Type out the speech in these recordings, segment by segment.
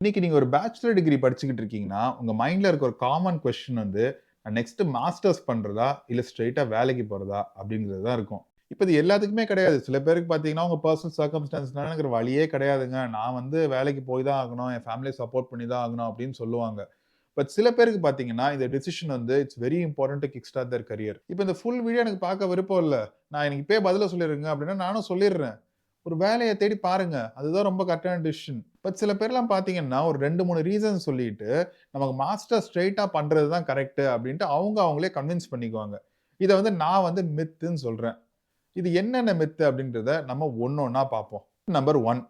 இன்னைக்கு நீங்க ஒரு பேச்சுலர் டிகிரி படிச்சுக்கிட்டு இருக்கீங்கன்னா, உங்க மைண்ட்ல இருக்க ஒரு காமன் கொஸ்டின் வந்து, நான் நெக்ஸ்ட் மாஸ்டர்ஸ் பண்றதா? இல்ல ஸ்ட்ரெய்ட்டா வேலைக்கு போறதா? அப்படிங்கிறது தான் இருக்கும். இப்ப இது எல்லாத்துக்குமே கிடையாது. சில பேருக்கு பார்த்தீங்கன்னா, உங்க பெர்சனல் சர்க்கம்ஸ்டன்ஸ்னால எனக்கு வேற வழியே கிடையாதுங்க. நான் வந்து வேலைக்கு போய் தான் ஆகணும். என் ஃபேமிலிய சப்போர்ட் பண்ணி தான் ஆகணும் அப்படின்னு சொல்லுவாங்க. பட் சில பேருக்கு பார்த்தீங்கன்னா, இந்த டிசிஷன் வந்து it's very important to kick start their career. இப்ப இந்த ஃபுல் வீடியோ எனக்கு பார்க்க விருப்பம் இல்ல. நான் எனக்கு இப்பயே பதில சொல்லிருங்க அப்படின்னா, நானும் சொல்லிடுறேன். ஒரு வேலைய தேடி பாருங்க. அதுதான் ரொம்ப கரெக்ட்டான டிசிஷன். பட் சில பேர்லாம் பார்த்தீங்கன்னா, ஒரு 2, 3 ரீசன் சொல்லிட்டு, நமக்கு மாஸ்டர் ஸ்ட்ரெய்ட்டா பண்றது தான் கரெக்ட் அப்டின்ட்டு அவங்களே கன்வின்ஸ் பண்ணிக்குவாங்க. இத வந்து நான் வந்து மித்துன்னு சொல்றேன். இது என்னென்ன மித்து அப்டின்றத நம்ம ஒண்ணொன்னா பார்ப்போம். நம்பர் 1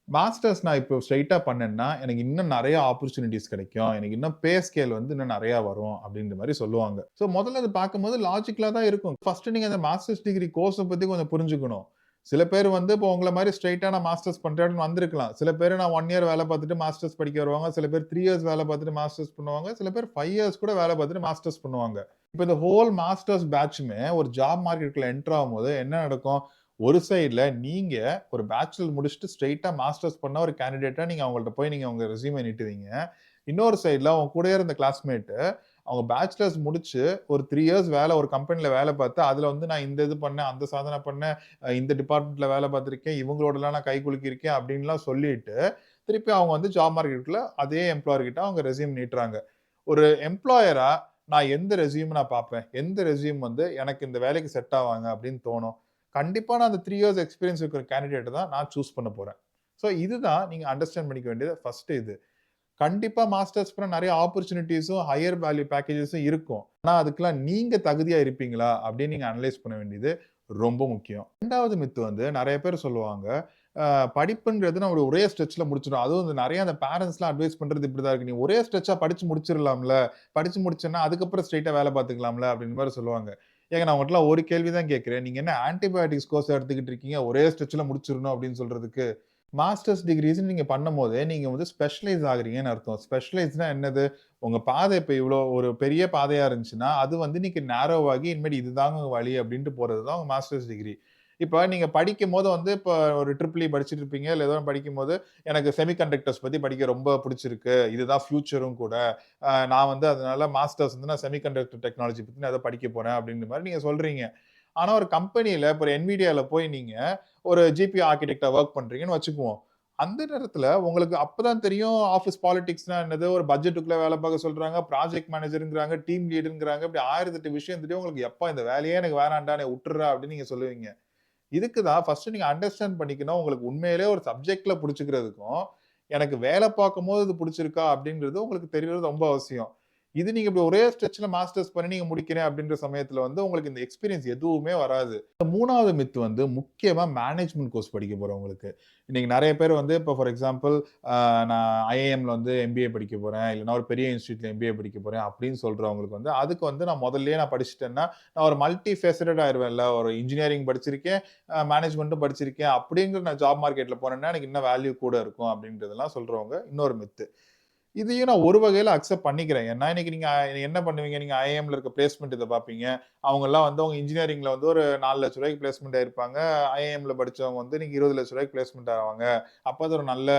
மாஸ்டர்ஸ் நான் இப்போ ஸ்ட்ரெய்ட்டா பண்ணேன்னா, எனக்கு இன்னும் நெறைய ஆப்பர்ச்சுனிட்டீஸ் கிடைக்கும். எனக்கு இன்னும் பே ஸ்கேல் வந்து இன்னும் நெறையா வரும் அப்டின்ற மாரி சொல்லுவாங்க. ஸோ முதல்ல அத பார்க்கும்போது லாஜிக்கலா தான் இருக்கும். ஃபர்ஸ்ட் நீங்க அந்த மாஸ்டர்ஸ் டிகிரி கோர்ஸ பத்தி கொஞ்சம் புரிஞ்சுக்கணும். சில பேர் வந்து இப்போ உங்கள மாரி ஸ்ட்ரெய்ட்டா நான் மாஸ்டர்ஸ் பண்றேன்னு வந்திருக்கலாம். சில பேர் நான் 1 இயர் வேல பார்த்துட்டு மாஸ்டர்ஸ் படிக்க வருவாங்க. சில பேர் 3 இயர்ஸ் வேல பார்த்துட்டு மாஸ்டர்ஸ் பண்ணுவாங்க. சில பேர் 5 இயர்ஸ் கூட வேல பார்த்துட்டு மாஸ்டர்ஸ் பண்ணுவாங்க. இப்ப இந்த ஹோல் மாஸ்டர்ஸ் பேட்ச்மே ஒரு ஜாப் மார்க்கெட்குள்ள என்டர் ஆகும்போது என்ன நடக்கும்? ஒரு சைட்ல நீங்க ஒரு பேச்சுலர் முடிச்சுட்டு ஸ்ட்ரெய்ட்டா மாஸ்டர்ஸ் பண்ண ஒரு கேண்டிடேட்டா நீங்க அவங்கள்ட்ட போய் நீங்க உங்க ரெஸ்யூம நீட்டுவீங்க. இன்னொரு சைட்ல உங்க கூடயே இருந்த கிளாஸ்மேட் அவங்க பேச்சுலர்ஸ் முடிச்சு ஒரு 3 இயர்ஸ் ஒரு கம்பெனில வேல பார்த்து, அதுல வந்து நான் இந்த இது பண்ணேன், அந்த சாதனை பண்ணேன், இந்த டிபார்ட்மென்ட்ல வேல பார்த்திருக்கேன், இவங்களோடலாம் நான் கை குலுக்கியிருக்கேன் அப்டின்லாம் சொல்லிட்டு, திருப்பி அவங்க வந்து ஜாப் மார்க்கெட்குள்ள அதே எம்ப்ளாயர் கிட்ட அவங்க ரெஸ்யூம் நீட்டுறாங்க. ஒரு எம்ப்ளாயரா நான் எந்த ரெஸ்யூம் நான் பார்ப்பேன்? எந்த ரெஸ்யூம் வந்து எனக்கு இந்த வேலைக்கு செட் ஆவாங்க அப்டின்னு தோணும்? கண்டிப்பா நான் அந்த 3 இயர்ஸ் எக்ஸ்பீரியன்ஸ் இருக்கிற கேண்டிடேட்ட தான் நான் சூஸ் பண்ண போறேன். ஸோ இதுதான் நீங்க அண்டர்ஸ்டாண்ட் பண்ணிக்க வேண்டியது ஃபர்ஸ்ட் இது. கண்டிப்பா மாஸ்டர்ஸ் பண்ண நெறைய ஆப்பர்ச்சுனிட்டீஸும், ஹையர் வேல்யூ பேக்கேஜஸும் இருக்கும். ஆனா அதுக்கெல்லாம் நீங்க தகுதியா இருப்பீங்களா? அப்படின்னு நீங்க அனலைஸ் பண்ண வேண்டியது ரொம்ப முக்கியம். 2வது மித்து வந்து நெறைய பேர் சொல்லுவாங்க. அ படிப்புன்றது நம்ம ஒரே ஸ்ட்ரெச்ல முடிச்சுடும். அதுவும் இந்த நெறைய அந்த பேரன்ட்ஸ்லாம் அட்வைஸ் பண்றது இப்படிதான் இருக்கு. "நீ ஒரே ஸ்ட்ரெச்சா படிச்சு முடிச்சிரலாம்ல. படிச்சு முடிச்சேன்னா அதுக்கப்புறம் ஸ்ட்ரெய்ட்டா வேல பார்த்துக்கலாம்ல." அப்படின்ற மாரி சொல்லுவாங்க. ஏங்க நான் உங்கட்டலாம் ஒரு கேள்வி தான் கேட்கிறேன். நீங்க என்ன ஆன்டிபயோட்டிக்ஸ் கோர்ஸ் எடுத்துக்கிட்டு இருக்கீங்க? ஒரே ஸ்ட்ரெச்ல முடிச்சிரணும் அப்படின்னு சொல்றதுக்கு. மாஸ்டர்ஸ் டிகிரீஸ் நீங்க பண்ணும்போதே, நீங்க வந்து ஸ்பெஷலைஸ் ஆகுறீங்கன்னு அர்த்தம். ஸ்பெஷலைஸ்னா என்னது? உங்க பாதை இப்ப இவ்ளோ ஒரு பெரிய பாதையா இருந்துச்சுன்னா, அது வந்து இன்னைக்கு நேரோ ஆகி இனிமேட்டு இதுதாங்க உங்க வழி அப்டின்ட்டு போறது தான் உங்க மாஸ்டர்ஸ் டிகிரி. இப்ப நீங்க படிக்கும்போது வந்து இப்ப ஒரு ட்ரிபிள் இ படிச்சுட்டு இருப்பீங்க. இல்ல ஏதோ ஒண்ணு படிக்கும்போது, எனக்கு செமி கண்டக்டர்ஸ் பத்தி படிக்க ரொம்ப புடிச்சிருக்கு. இதுதான் ஃபியூச்சரும் கூட. நான் வந்து அதனால மாஸ்டர்ஸ் வந்து நான் செமி கண்டக்டர் டெக்னாலஜி பத்தி நான் ஏதோ படிக்க போறேன் அப்டின்ற மாரி நீங்க சொல்றீங்க. ஆனா ஒரு கம்பெனில இப்ப ஒரு NVIDIAல போய் நீங்க ஒரு ஜிபியூ ஆர்க்கிடெக்ட்டா வொர்க் பண்றீங்கன்னு வச்சுக்குவோம். அந்த நேரத்துல உங்களுக்கு அப்பதான் தெரியும் ஆஃபீஸ் பாலிடிக்ஸ்னா என்னது, ஒரு பட்ஜெட்டுக்குள்ள வேலை பார்க்க சொல்றாங்க, ப்ராஜெக்ட் மேனேஜர்ங்கிறாங்க, டீம் லீடுங்கிறாங்க. இப்படி 1008 விஷயம் தெரியும். உங்களுக்கு எப்பா இந்த வேலையே எனக்கு வேணாம்டா, என்னைய உட்டுர்றா அப்படின்னு நீங்க சொல்லுவீங்க. இதுக்கு தான் ஃபர்ஸ்ட் நீங்க அண்டர்ஸ்டாண்ட் பண்ணிக்கணும். உங்களுக்கு உண்மையிலேயே ஒரு சப்ஜெக்ட்ல புடிச்சுக்கிறதுக்கும், எனக்கு வேலை பார்க்கும்போது இது புடிச்சிருக்கா அப்படிங்கிறது உங்களுக்கு தெரியறது ரொம்ப அவசியம். இது நீங்க இப்படி ஒரே ஸ்ட்ரெச்ல மாஸ்டர்ஸ் பண்ணி நீங்க முடிக்கிறேன் அப்படின்ற சமயத்துல வந்து உங்களுக்கு இந்த எக்ஸ்பீரியன்ஸ் எதுவுமே வராது. 3வது மித்து வந்து முக்கியமா மேனேஜ்மென்ட் கோர்ஸ் படிக்க போறவங்களுக்கு. இன்னைக்கு நெறைய பேர் வந்து இப்ப ஃபார் எக்ஸாம்பிள் நான் ஐஐஎம்ல வந்து எம்பிஏ படிக்க போறேன். இல்லன்னா ஒரு பெரிய இன்ஸ்டிடியூட்ல எம்பிஏ படிக்க போறேன் அப்படின்னு சொல்றவங்களுக்கு வந்து, அதுக்கு வந்து நான் முதல்லயே நான் படிச்சுட்டேன்னா, நான் ஒரு மல்டி ஃபேசட்டட் ஆயிருவேன்ல. ஒரு இன்ஜினியரிங் படிச்சிருக்கேன், மேனேஜ்மென்ட்டும் படிச்சிருக்கேன். அப்படிங்கிற நான் ஜாப் மார்க்கெட்ல போனேன்னா, எனக்கு இன்னும் வேல்யூ கூட இருக்கும் அப்படின்றதெல்லாம் சொல்றவங்க இன்னொரு மித்து. இதையும் நான் ஒரு வகையில அக்செப்ட் பண்ணிக்கிறேன். ஏன்னா, இன்னைக்கு நீங்க என்ன பண்ணுவீங்க? நீங்க ஐஐஎம்ல இருக்க பிளேஸ்மென்ட் இத பார்ப்பீங்க. அவங்கலாம் வந்து அவங்க இன்ஜினியரிங்ல வந்து ஒரு ரூ. 4,00,000 பிளேஸ்மென்ட் ஆயிருப்பாங்க. ஐஐஎம்ல படிச்சவங்க வந்து இன்னைக்கு ரூ. 20,00,000 பிளேஸ்மென்ட் ஆவாங்க. அப்ப அது ஒரு நல்ல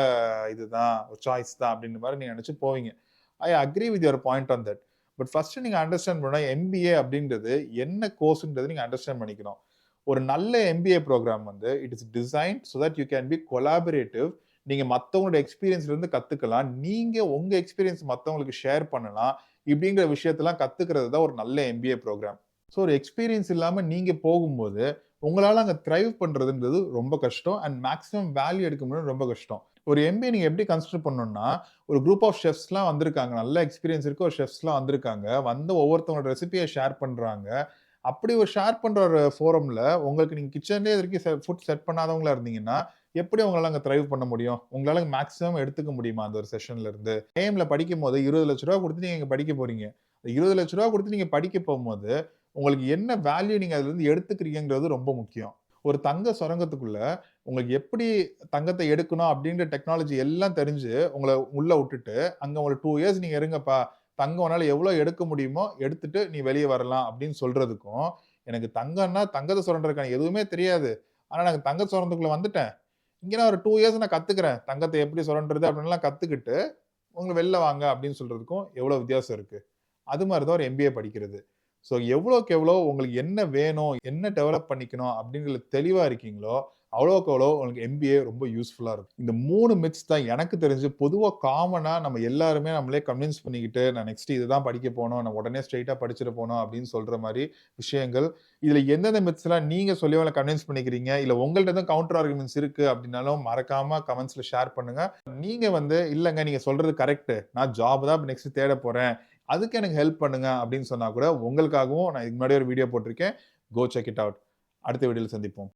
இதுதான், ஒரு சாய்ஸ் தான் அப்படின்ற மாரி நீங்க நெனச்சு போவீங்க. I agree with your point on that. But first நீங்க அண்டர்ஸ்டாண்ட் பண்ணணும் எம்பிஏ அப்படின்றது என்ன கோர்ஸ்ன்றத நீங்க அண்டர்ஸ்டாண்ட் பண்ணிக்கணும். ஒரு நல்ல எம்பிஏ புரோகிராம் வந்து it is designed so that you can be collaborative. நீங்க மத்தவங்களோட எக்ஸ்பீரியன்ஸ்ல இருந்து கத்துக்கலாம். நீங்க உங்க எக்ஸ்பீரியன்ஸ் மத்தவங்களுக்கு ஷேர் பண்ணலாம். இப்படிங்கிற விஷயத்தெல்லாம் கத்துக்கிறது தான் ஒரு நல்ல எம்பிஏ புரோகிராம். ஸோ ஒரு எக்ஸ்பீரியன்ஸ் இல்லாம நீங்க போகும்போது, உங்களால அங்க த்ரைவ் பண்றதுன்றது ரொம்ப கஷ்டம். அண்ட் மேக்ஸிமம் வேல்யூ எடுக்க முடியாது ரொம்ப கஷ்டம். ஒரு எம்பிஏ நீங்க எப்படி கன்சிடர் பண்ணணும்னா, ஒரு குரூப் ஆஃப் செஃப்ஸ்லாம் வந்திருக்காங்க. நல்ல எக்ஸ்பீரியன்ஸ் இருக்க ஒரு செஃப்ஸ்லாம் வந்திருக்காங்க. வந்து ஒவ்வொருத்தவங்களோட ரெசிபிய ஷேர் பண்றாங்க. அப்படி ஒரு ஷேர் பண்ற ஒரு ஃபோரம்ல உங்களுக்கு நீங்க கிட்சன்லயே இதுவரைக்கும் ஃபுட் செட் பண்ணாதவங்களா இருந்தீங்கன்னா, எப்படி உங்களால அங்க த்ரைவ் பண்ண முடியும்? உங்களால மேக்ஸிமம் எடுத்துக்க முடியுமா அந்த ஒரு செஷன்ல இருந்து? ஐஏஎம்ல படிக்கும்போது ரூ. 20,00,000 குடுத்து நீங்க இங்க படிக்க போறீங்க. ரூ. 20,00,000 குடுத்து நீங்க படிக்க போம்போது, உங்களுக்கு என்ன வேல்யூ நீங்க அதுலருந்து எடுத்துக்கிறீங்கங்கிறது ரொம்ப முக்கியம். ஒரு தங்க சுரங்கத்துக்குள்ள உங்களுக்கு எப்படி தங்கத்த எடுக்கணும் அப்படின்ற டெக்னாலஜி எல்லாம் தெரிஞ்சு, உங்கள உள்ள உட்டுட்டு, அங்க ஒரு 2 இயர்ஸ் நீங்க இருங்கப்பா. தங்கம் உன்னால எவ்வளோ எடுக்க முடியுமோ எடுத்துட்டு நீ வெளிய வரலாம் அப்படின்னு சொல்றதுக்கும், எனக்கு தங்கம்னா தங்கத்த சுரண்டுறதுக்கான எதுவுமே தெரியாது. ஆனா நான் தங்க சுரங்கத்துக்குள்ள வந்துட்டேன். இங்க நான் ஒரு 2 இயர்ஸ் நான் கத்துக்கிறேன். தங்கத்த எப்படி சுரண்டுறது அப்படின்லாம் கத்துக்கிட்டு, உங்க வெளில வாங்க அப்படின்னு சொல்றதுக்கும் எவ்வளோ வித்தியாசம் இருக்கு. அது மாரி தான் ஒரு எம்பிஏ படிக்கிறது. ஸோ எவ்வளோக்கு எவ்வளோ உங்களுக்கு என்ன வேணும், என்ன டெவலப் பண்ணிக்கணும் அப்படிங்கிறதுல தெளிவா இருக்கீங்களோ, அவ்வளோக்கு அவ்வளோ உங்களுக்கு எம்பிஏ ரொம்ப யூஸ்ஃபுல்லா இருக்கும். இந்த 3 மித்ஸ் தான் எனக்கு தெரிஞ்சு பொதுவா காமனா நம்ம எல்லாருமே நம்மளே கன்வின்ஸ் பண்ணிக்கிட்டு, நான் நெக்ஸ்ட் இதுதான் படிக்க போணும். நான் உடனே ஸ்ட்ரெய்ட்டா படிச்சுட போணும் அப்படின்னு சொல்ற மாரி விஷயங்கள். இதுல எந்தெந்த மித்ஸ்லாம் நீங்க சொல்லி அவங்கள கன்வின்ஸ் பண்ணிக்கிறீங்க, இல்ல உங்கள்ட்ட எதுவும் கவுண்டர் ஆர்குமெண்ட்ஸ் இருக்கு அப்படின்னாலும் மறக்காம கமெண்ட்ஸ்ல ஷேர் பண்ணுங்க. நீங்க வந்து இல்லங்க நீங்க சொல்றது கரெக்ட். நான் ஜாப் தான் நெக்ஸ்ட் தேட போறேன். அதுக்கு எனக்கு ஹெல்ப் பண்ணுங்க அப்படின்னு சொன்னா கூட உங்களுக்காகவும் நான் இதுக்கு முன்னாடி ஒரு வீடியோ போட்டிருக்கேன். Go check it out. அடுத்த வீடியோல சந்திப்போம்.